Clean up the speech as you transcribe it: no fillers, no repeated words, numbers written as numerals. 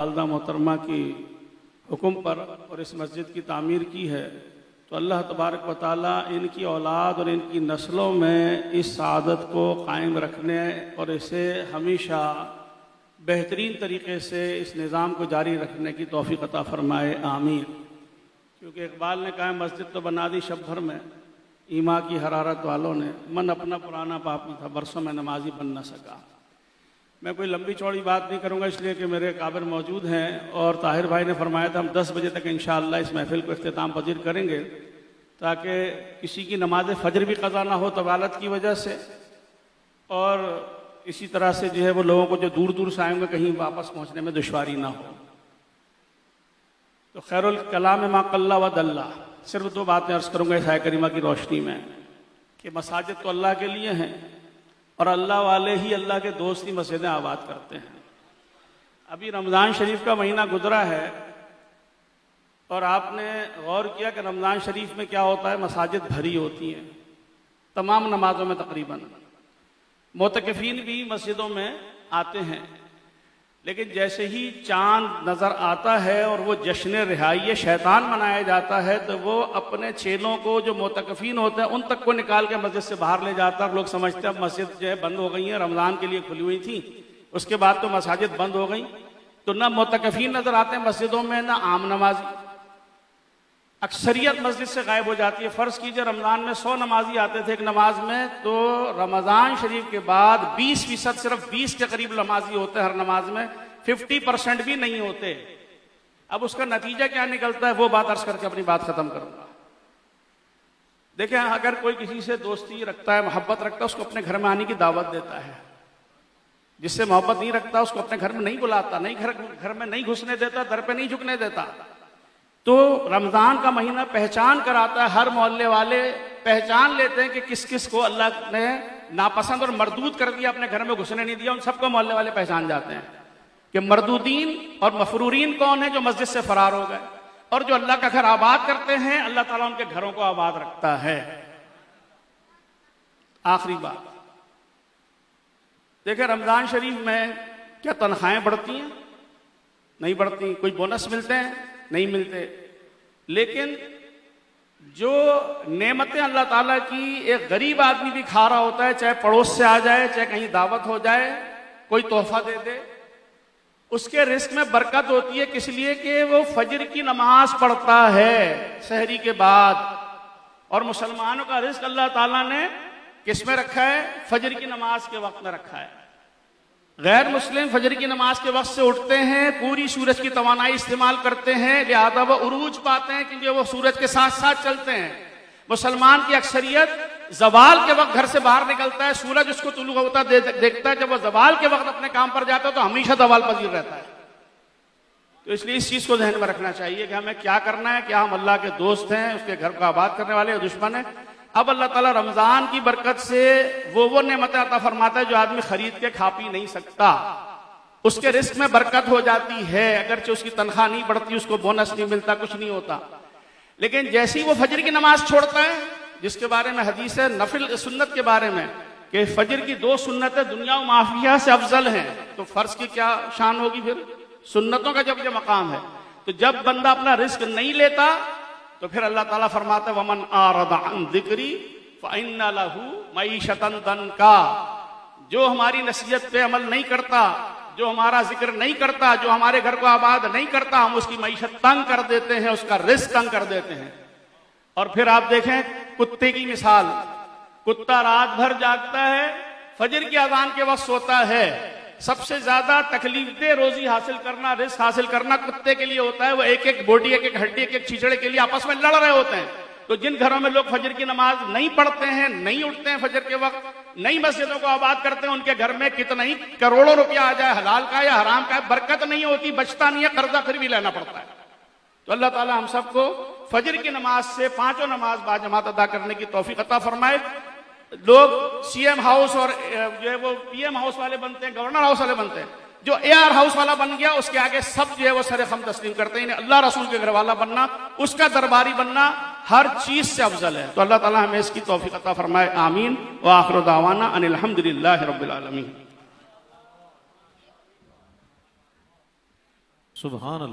वालदा मोहतरमा की हुक्म पर और इस मस्जिद की तामीर की है, तो अल्लाह तबारक व तआला इनकी औलाद और इनकी नस्लों में इस आदत को कायम रखने और इसे हमेशा बेहतरीन तरीक़े से इस निज़ाम को जारी रखने की तौफ़ीक़ अता फ़रमाए, आमीन। क्योंकि इकबाल ने कहा, मस्जिद तो बना दी शब भर में, ईमा की हरारत वालों ने, मन अपना पुराना पापी था, बरसों में नमाजी बन न सका। मैं कोई लंबी चौड़ी बात नहीं करूँगा, इसलिए कि मेरे काबिर मौजूद हैं और ताहिर भाई ने फरमाया था हम 10 बजे तक इंशाअल्लाह इस महफिल को इख्तिताम पजीर करेंगे, ताकि किसी की नमाज फ़जर भी क़ज़ा ना हो तवालत की वजह से, और इसी तरह से जो है वो लोगों को जो दूर दूर से आएंगे कहीं वापस पहुँचने में दुश्वारी ना हो। तो खैरुल कलाम मा क़ल्ला व दल्ला, सिर्फ 2 बातें अर्ज़ करूँगा इस आय करीमा की रोशनी में कि मसाजिद तो अल्लाह के लिए हैं और अल्लाह वाले ही अल्लाह के दोस्त ही मस्जिदें आबाद करते हैं। अभी रमज़ान शरीफ का महीना गुजरा है और आपने गौर किया कि रमज़ान शरीफ में क्या होता है, मसाजिद भरी होती हैं तमाम नमाजों में तकरीबन, मोतकफ़ीन भी मस्जिदों में आते हैं, लेकिन जैसे ही चांद नज़र आता है और वो जश्न रिहाई शैतान मनाया जाता है, तो वो अपने चेलों को जो मोतकफ़ीन होते हैं उन तक को निकाल के मस्जिद से बाहर ले जाता है। लोग समझते हैं अब मस्जिद जो है बंद हो गई है, रमज़ान के लिए खुली हुई थी, उसके बाद तो मसाजिद बंद हो गई, तो ना मोतकफ़ीन नज़र आते हैं मस्जिदों में, ना आम नमाजी। अक्सरियत मस्जिद से गायब हो जाती है। फ़र्ज़ कीजिए रमज़ान में 100 नमाजी आते थे एक नमाज में, तो रमज़ान शरीफ के बाद 20% सिर्फ 20 के करीब नमाजी होते हैं हर नमाज में, 50% भी नहीं होते। अब उसका नतीजा क्या निकलता है वो बात अर्ज़ करके अपनी बात ख़त्म करूँगा। देखें, अगर कोई किसी से दोस्ती रखता है, मोहब्बत रखता है, उसको अपने घर में आने की दावत देता है। जिससे मोहब्बत नहीं रखता उसको अपने घर में नहीं बुलाता, नहीं घर में नहीं घुसने देता, दर पे नहीं झुकने देता। तो रमज़ान का महीना पहचान कराता है, हर मोहल्ले वाले पहचान लेते हैं कि किस किस को अल्लाह ने नापसंद और मरदूद कर दिया, अपने घर में घुसने नहीं दिया। उन सबको मोहल्ले वाले पहचान जाते हैं कि मरदूदीन और मफरूरीन कौन है, जो मस्जिद से फरार हो गए, और जो अल्लाह का घर आबाद करते हैं, अल्लाह ताला उनके घरों को आबाद रखता है। आखिरी बात देखिए, रमज़ान शरीफ में क्या तनख्वाहें बढ़ती हैं? नहीं बढ़ती। कोई बोनस मिलते हैं? नहीं मिलते। लेकिन जो नेमतें अल्लाह ताला की एक गरीब आदमी भी खा रहा होता है, चाहे पड़ोस से आ जाए, चाहे कहीं दावत हो जाए, कोई तोहफा दे दे, उसके रिस्क में बरकत होती है। किस लिए कि वो फजर की नमाज पढ़ता है सहरी के बाद, और मुसलमानों का रिस्क अल्लाह ताला ने किस में रखा है? फजर की नमाज के वक्त में रखा है। गैर मुस्लिम फजर की नमाज के वक्त से उठते हैं, पूरी सूरज की तवानाई इस्तेमाल करते हैं, लिहाजा वो उरूज पाते हैं क्योंकि वो सूरज के साथ साथ चलते हैं। मुसलमान की अक्सरियत जवाल के वक्त घर से बाहर निकलता है, सूरज उसको तुलू होता देखता है, जब वो जवाल के वक्त अपने काम पर जाता है तो हमेशा जवाल पजीर रहता है। तो इसलिए इस चीज को ध्यान में रखना चाहिए कि हमें क्या करना है, क्या हम अल्लाह के दोस्त हैं, उसके घर को आबाद करने वाले दुश्मन है। अब अल्लाह ताला रमजान की बरकत से वो नेमतें अता फरमाता है जो आदमी खरीद के खा पी नहीं सकता, उसके रिस्क में बरकत हो जाती है। अगरचे उसकी तनख्वाह नहीं बढ़ती, उसको बोनस नहीं मिलता, कुछ नहीं होता, लेकिन जैसे ही वो फजर की नमाज छोड़ता है, जिसके बारे में हदीस है नफिल सुन्नत के बारे में कि फजर की 2 सुन्नतें दुनिया व माफिया से अफजल हैं, तो फर्ज की क्या शान होगी फिर? सुन्नतों का जब ये मकाम है, तो जब बंदा अपना रिस्क नहीं लेता तो फिर अल्लाह ताला फरमाता है वमन आरदा अन ज़िक्री फ़इन्ना लहू मईशतन दनका, जो हमारी नसीहत पे अमल नहीं करता, जो हमारा जिक्र नहीं करता, जो हमारे घर को आबाद नहीं करता, हम उसकी मईशत तंग कर देते हैं, उसका रिस्क तंग कर देते हैं। और फिर आप देखें कुत्ते की मिसाल, कुत्ता रात भर जागता है, फजर की अजान के वक्त सोता है। सबसे ज्यादा तकलीफ दे रोजी हासिल करना, रिस्क हासिल करना कुत्ते के लिए होता है। वो एक एक बोटी, एक एक हड्डी, एक एक छिछड़े के लिए आपस में लड़ रहे होते हैं। तो जिन घरों में लोग फजर की नमाज नहीं पढ़ते हैं, नहीं उठते हैं फजर के वक्त, नई मस्जिदों को आबाद करते हैं, उनके घर में कितना ही करोड़ों रुपया आ जाए, हलाल का या हराम का, बरकत नहीं होती, बचता नहीं है, कर्जा फिर भी लेना पड़ता है। तो अल्लाह ताला हम सबको फजर की नमाज से 5 नमाज बाजमात अदा करने की तौफीक अता फरमाए। लोग सीएम हाउस और जो है वो पीएम हाउस वाले बनते हैं, गवर्नर हाउस वाले बनते हैं, जो एआर हाउस वाला बन गया उसके आगे सब जो है वो सरे खम तस्लीम करते हैं। अल्लाह रसूल के घर वाला बनना, उसका दरबारी बनना हर चीज से अफजल है। तो अल्लाह ताला हमें इसकी तौफीक अता फरमाए, आमीन। व आखिर दावाना अनिल हम्दुलिल्लाहि रब्बिल आलमीन। सुभान अल्लाह।